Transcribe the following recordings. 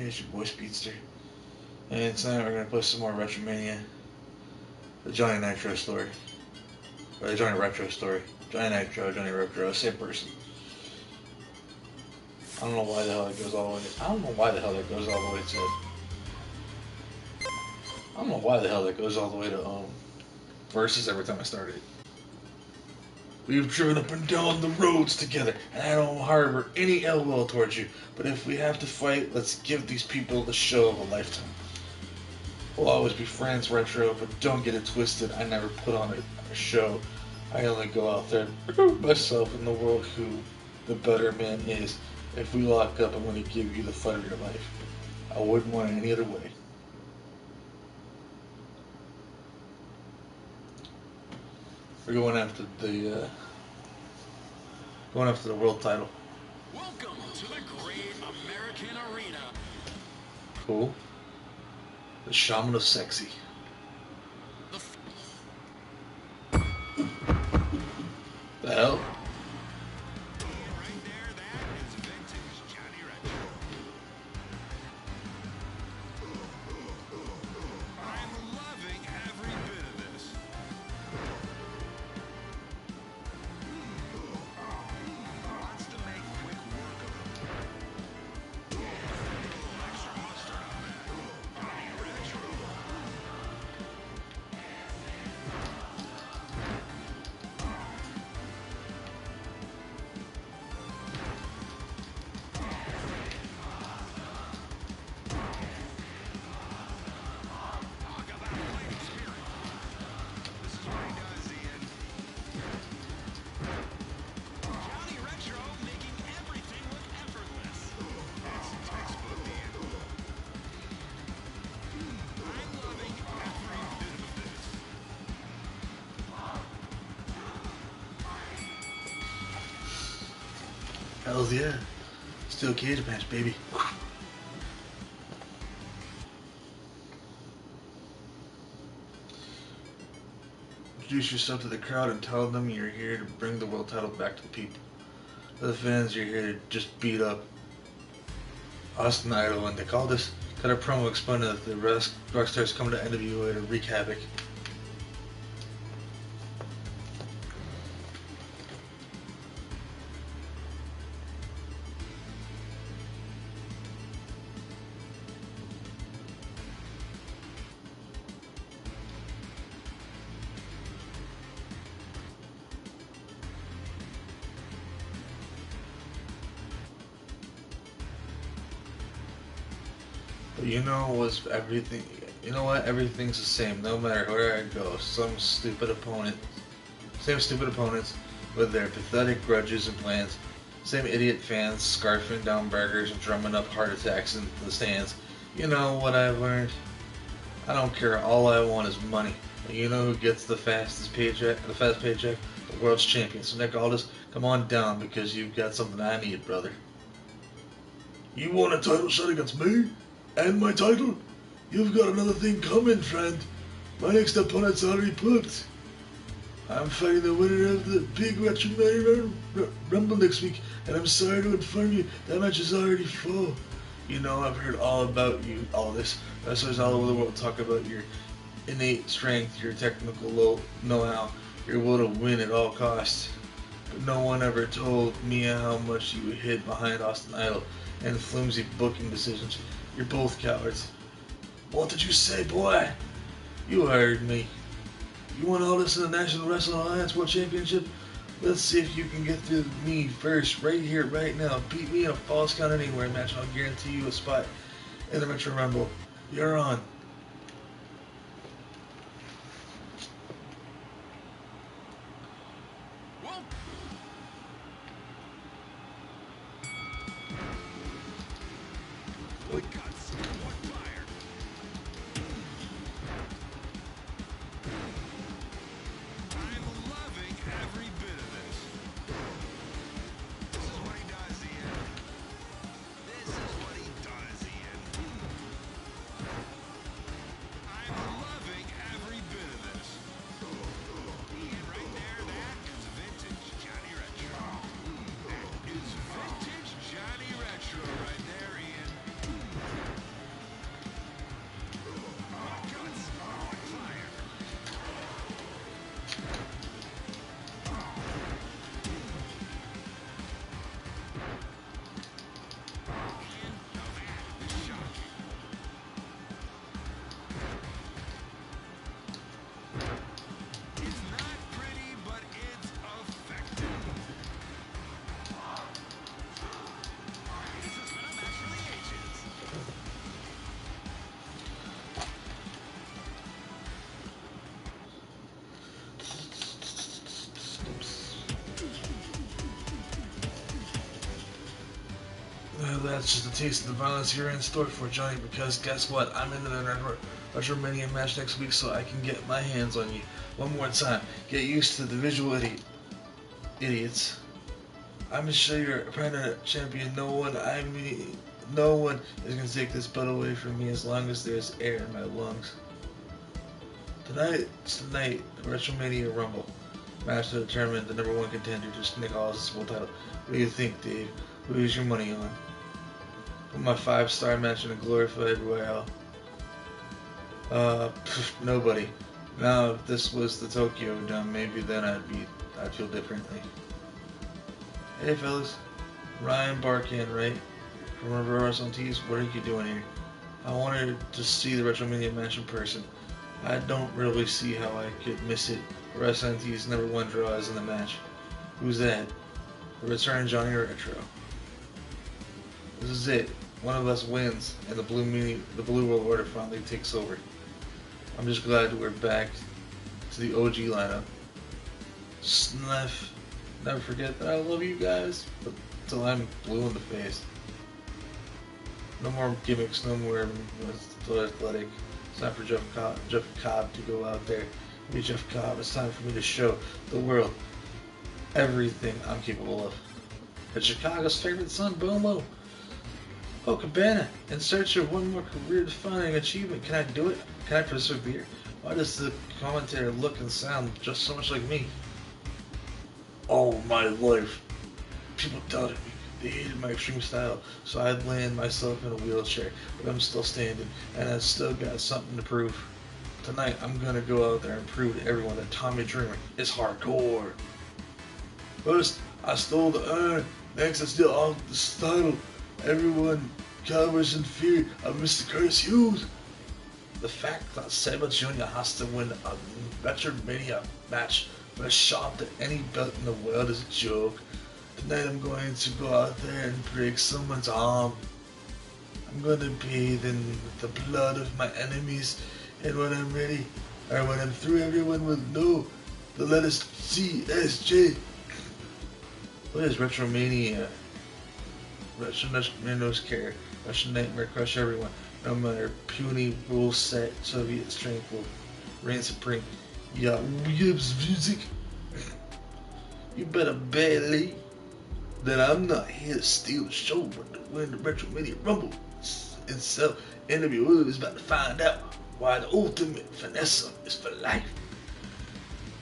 It's your boy Speedster. And tonight we're going to play some more RetroMania. The Johnny Nitro story. Or the Johnny Retro story. Johnny Nitro, Johnny Retro, same person. I don't know why the hell it goes all the way to... I don't know why the hell that goes all the way to... I don't know why the hell that goes all the way to, versus every time I start it. We've driven up and down the roads together, and I don't harbor any ill will towards you. But if we have to fight, let's give these people the show of a lifetime. We'll always be friends, Retro, but don't get it twisted. I never put on a show. I only go out there and prove myself in the world who the better man is. If we lock up, I'm going to give you the fight of your life. I wouldn't want it any other way. We're going after the world title. Welcome to the Great American Arena. Cool. The Shaman of Sexy. The hell? Right there, that is vintage Johnny Retro. I'm loving every bit of this. Wants to make quick work of it. Extra mustard on that. Johnny Retro. Talk about fighting spirit. This is what he does, Ian. Johnny Retro making everything look effortless. That's textbook, Ian. I'm loving every bit of this. Hells yeah. Steel cage match, baby. Introduce yourself to the crowd and tell them you're here to bring the world title back to the people. To the fans, you're here to just beat up Austin Idol, and they call this cut a promo explaining that the Rockstars coming to NWA to wreak havoc. But you know what's everything? You know what? Everything's the same, no matter where I go. Same stupid opponents with their pathetic grudges and plans. Same idiot fans scarfing down burgers and drumming up heart attacks in the stands. You know what I've learned? I don't care. All I want is money. And you know who gets the fastest paycheck? The fast paycheck? The world's champion. So Nick Aldis, come on down because you've got something I need, brother. You want a title shot against me? And my title? You've got another thing coming, friend. My next opponent's already booked. I'm fighting the winner of the big RetroMania Rumble next week, and I'm sorry to inform you, that match is already full. You know, I've heard all about you, all this. Wrestlers all over the world talk about your innate strength, your technical know-how, your will to win at all costs. But no one ever told me how much you hid behind Austin Idol and flimsy booking decisions. You're both cowards. What did you say, boy? You heard me. You want all this in the National Wrestling Alliance World Championship? Let's see if you can get through me first, right here, right now. Beat me in a Falls Count Anywhere match, and I'll guarantee you a spot in the Retro Rumble. You're on. Well, what guts, what fire. I'm loving every bit of this. This is what he does, Ian. This is what he does, Ian. I'm loving every bit of this. Ian, right there, that is vintage Johnny Retro. That is vintage Johnny Retro right there, Ian. That's just a taste of the violence you're in store for, Johnny, because guess what? I'm in the RetroMania match next week so I can get my hands on you. One more time. Get used to the visual idiots. I'm gonna show your permanent champion. No one is gonna take this belt away from me as long as there's air in my lungs. Tonight's the night, the RetroMania Rumble match to determine the number 1 contender to Nick Aldis' world title. What do you think, Dave? Who's your money on? Put my 5-star match in a glorified royale. Nobody. Now, if this was the Tokyo Dome, maybe then I'd feel differently. Hey fellas, Ryan Barkan, right? From RetroMania, what are you doing here? I wanted to see the RetroMania match in person. I don't really see how I could miss it. RetroMania's number 1 draw is in the match. Who's that? The return Johnny Retro. This is it. One of us wins, and the Blue World Order finally takes over. I'm just glad we're back to the OG lineup. Sniff. Never forget that I love you guys, but until I'm blue in the face. No more gimmicks, no more athletic. It's time for Jeff Cobb to go out there. Be Jeff Cobb. It's time for me to show the world everything I'm capable of. It's Chicago's favorite son, Bomo. Oh, Cabana, in search of one more career-defining achievement. Can I do it? Can I persevere? Why does the commentator look and sound just so much like me? All my life, people doubted me. They hated my extreme style, so I'd land myself in a wheelchair, but I'm still standing, and I've still got something to prove. Tonight, I'm gonna go out there and prove to everyone that Tommy Dreamer is hardcore. First, I stole the urn. Next, I steal all the title. Everyone cowers in fear of Mr. Curtis Hughes. The fact that Sabre Jr. has to win a RetroMania match with a shot at any belt in the world is a joke. Tonight I'm going to go out there and break someone's arm. I'm going to bathe in the blood of my enemies, and when I'm ready, or when I'm through, everyone will know the letters CSJ. What is RetroMania? Retro care. Russian Nightmare crush everyone. No matter puny rule set, Soviet strength will reign supreme. Yeah, Williams music. You better believe that I'm not here to steal the show, but to win the RetroMania Rumble. And so, NWO is about to find out why the ultimate finesse is for life.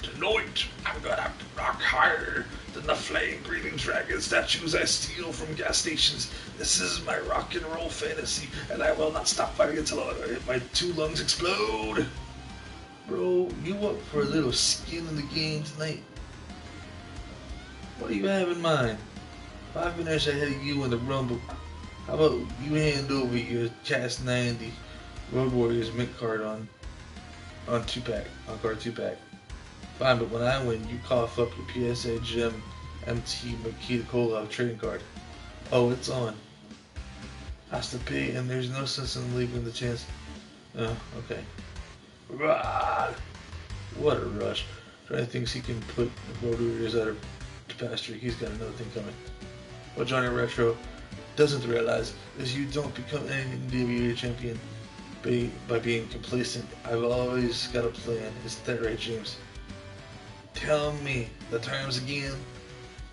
Tonight, I'm gonna rock harder than the flame-breathing dragon statues I steal from gas stations. This is my rock and roll fantasy, and I will not stop fighting until my 2 lungs explode. Bro, you up for a little skin in the game tonight? What do you have in mind? If I finish ahead of you in the Rumble, how about you hand over your Cast 90 Road Warriors mint card on card 2-pack? Fine, but when I win, you cough up your PSA Gem MT Makita Kolov trading card. Oh, it's on. Has to pay, and there's no sense in leaving the chance. Oh, okay. Rah! What a rush. Johnny thinks he can put the Road Warriors out of pasture. He's got another thing coming. What Johnny Retro doesn't realize is you don't become any NWA champion by being complacent. I've always got a plan. Is that right, James? Tell me the terms again.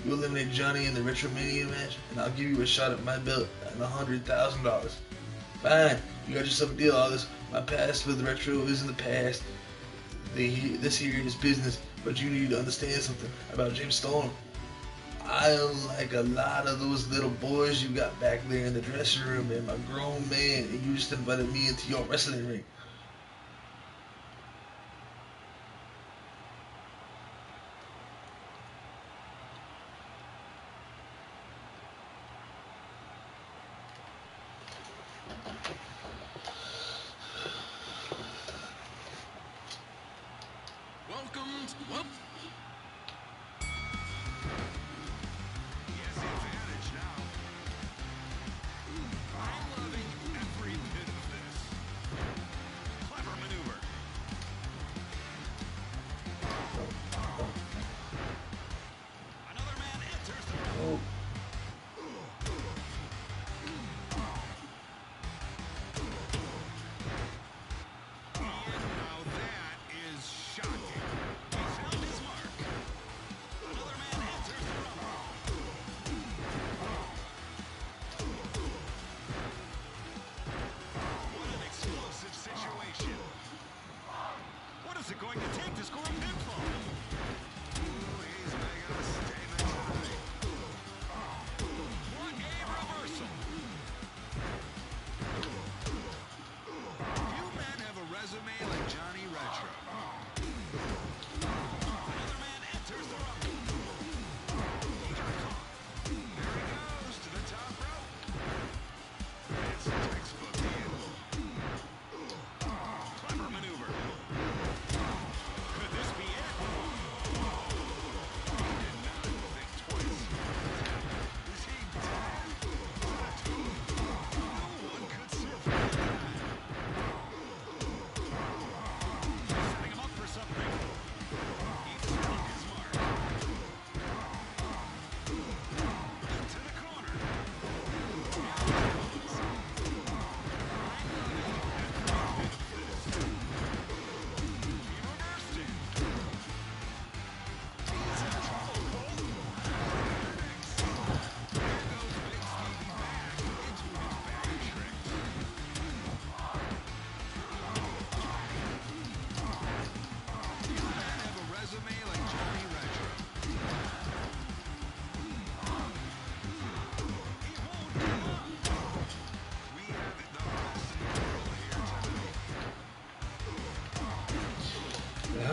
You eliminate Johnny in the RetroMania match, and I'll give you a shot at my belt and $100,000. Fine, you got yourself a deal. All this, my past with Retro is in the past. This here is business, but you need to understand something about James Storm. I am like a lot of those little boys you got back there in the dressing room, and I'm a grown man, and you just invited me into your wrestling ring. Well, he has the advantage now. I'm loving every bit of this.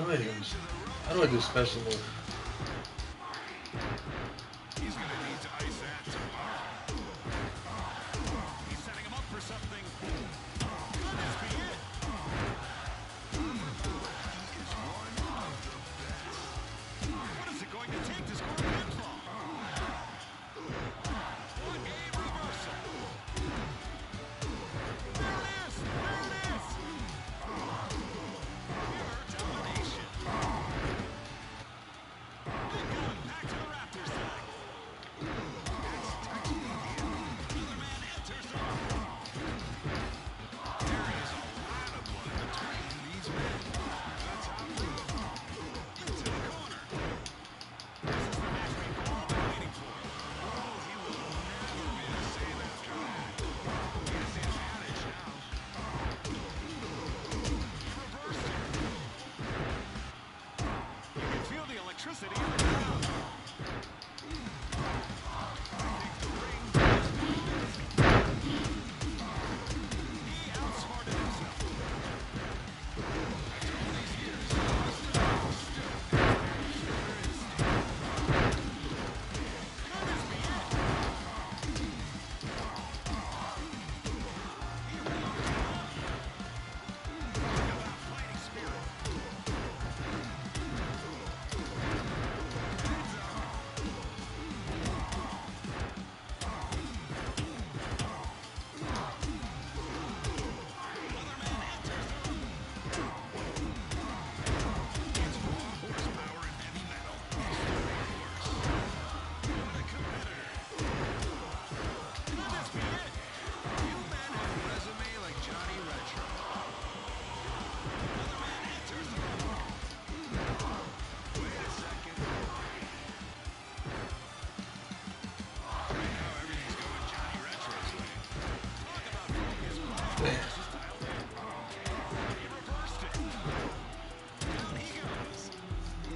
do I do? How do I do special move? He's gonna need to ice that tomorrow. He's setting him up for something. Could this be it? He is one of the best. What is it going to take to score a pinfall? What a reversal. There it is! There it is! Pure domination. Big gun back to the Raptor side. That's touching again. Another man enters the ring. There is a lot of blood between these men. The top rope. Into the corner. This is the match we've all been waiting for. Oh, he will never be the same after that. He has the advantage now. He reversed it. You can feel the electricity in the crowd. I think the ring is balanced. He outsmarted himself. After all these years, he still has their killer instinct. Could this be it? He rocked him up. Talk about fighting spirit. Heads up. Another man enters the ring. It's raw horsepower and heavy metal. The competitor. Could this be it? You men have a resume like Johnny Retro. Another man enters the ring. Wait a second. Right now everything's going Johnny Retro's way. Talk about focus. Man. He reversed it. Down he goes. He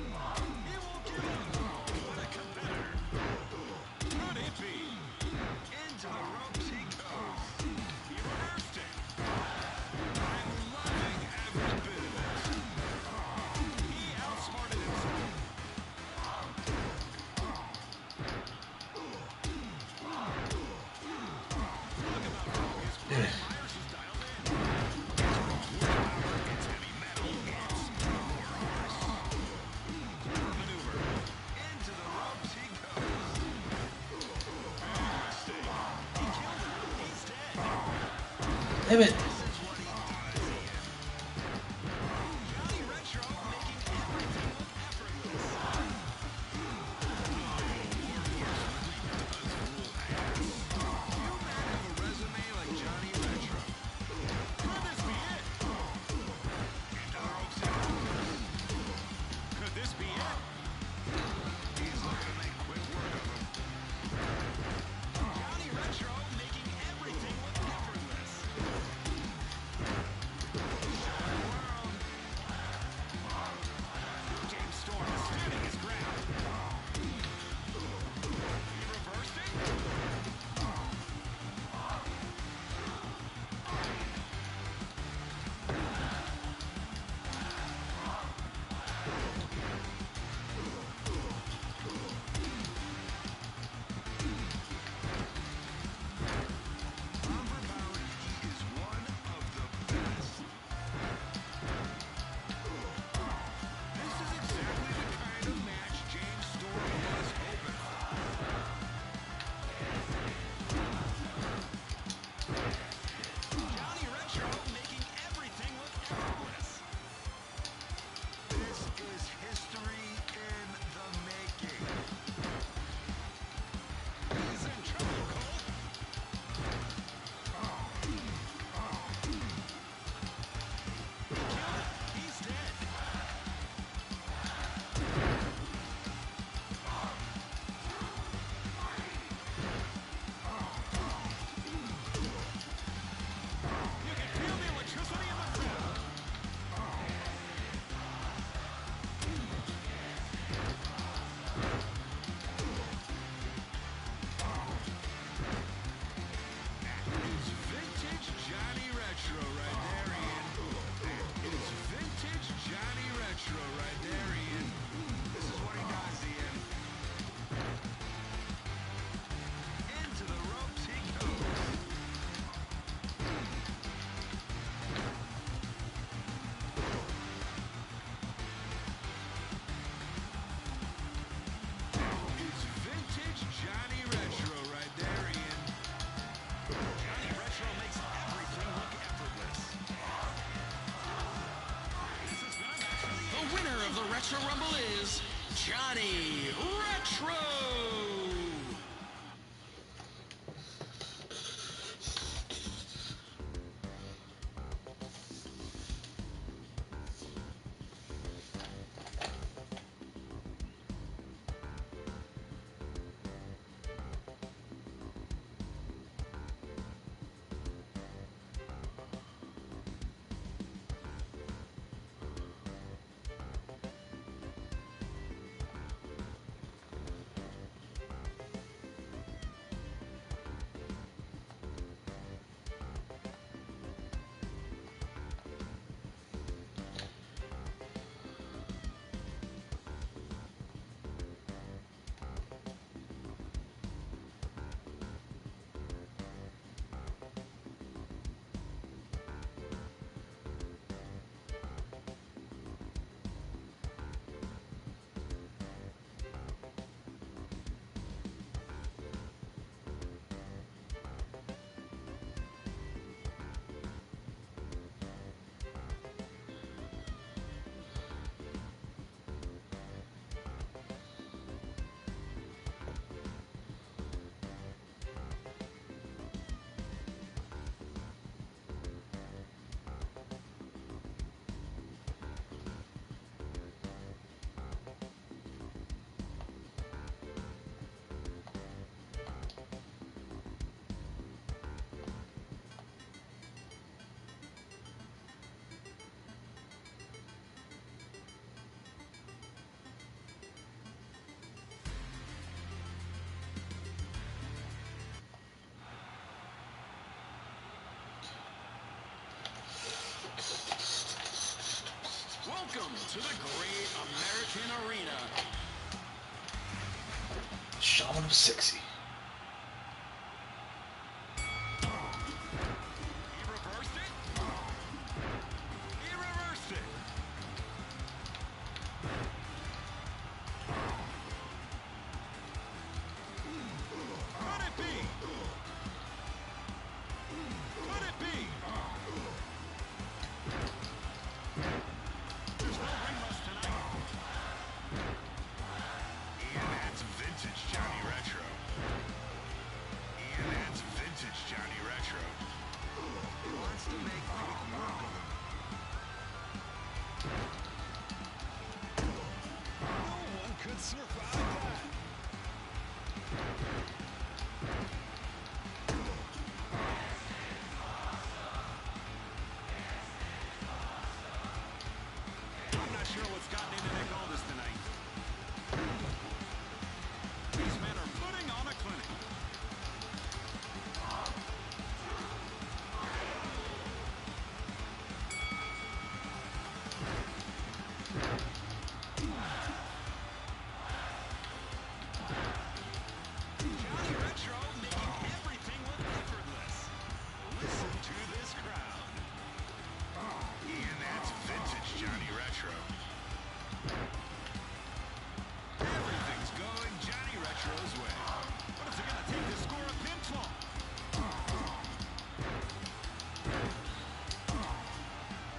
won't give up. The competitor. Could it be? Into the ropes he goes. He reversed it. I'm loving every bit of this. He outsmarted himself. Talk about focus. Yeah. Myers is dialed in. It's raw horsepower. It's heavy metal. It's more horse. Clever maneuver. Into the ropes he goes. Mistake. He killed him. He's dead. Damn it! This is what he does here. Johnny Retro making everything look effortless. You men have a resume like Johnny Retro. Could this be it? Into the ropes it goes. Could this be it? He's looking to make quick work of him. Johnny Retro making everything look effortless. to Rumble is Johnny Retro! Welcome to the Great American Arena. Shaman of Sexy. He reversed it. He reversed it. Could it be? Could it be? There's no ring rust tonight. And that's vintage Johnny Retro. And that's vintage Johnny Retro. He wants to make quick work of him. No one could survive that. I'm not sure what's gotten into Nick Aldis tonight. These men are putting on a clinic. Johnny Retro making everything look effortless. Listen to this crowd. And that's vintage Johnny Retro. Everything's going Johnny Retro's way. What is it going to take to score a pinfall?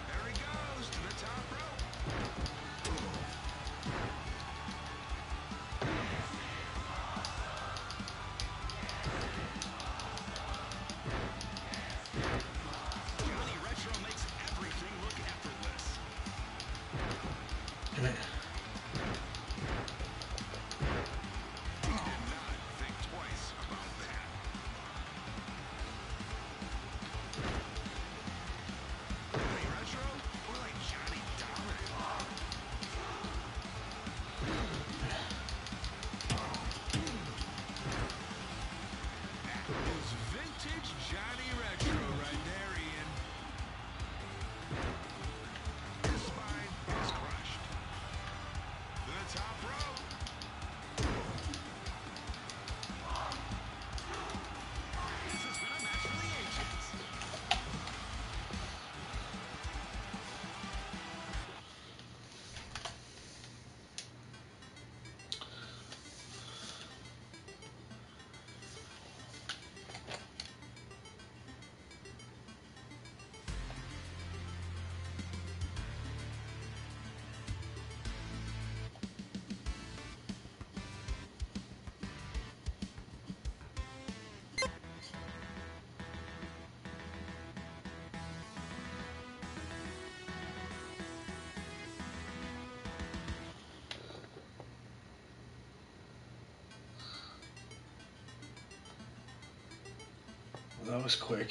There he goes to the top rope. Johnny Retro makes everything look effortless. Come here. He did not think twice about that. Johnny Retro, or like Johnny Dominant. That is vintage Johnny Retro right there, Ian. His spine is crushed. That was quick.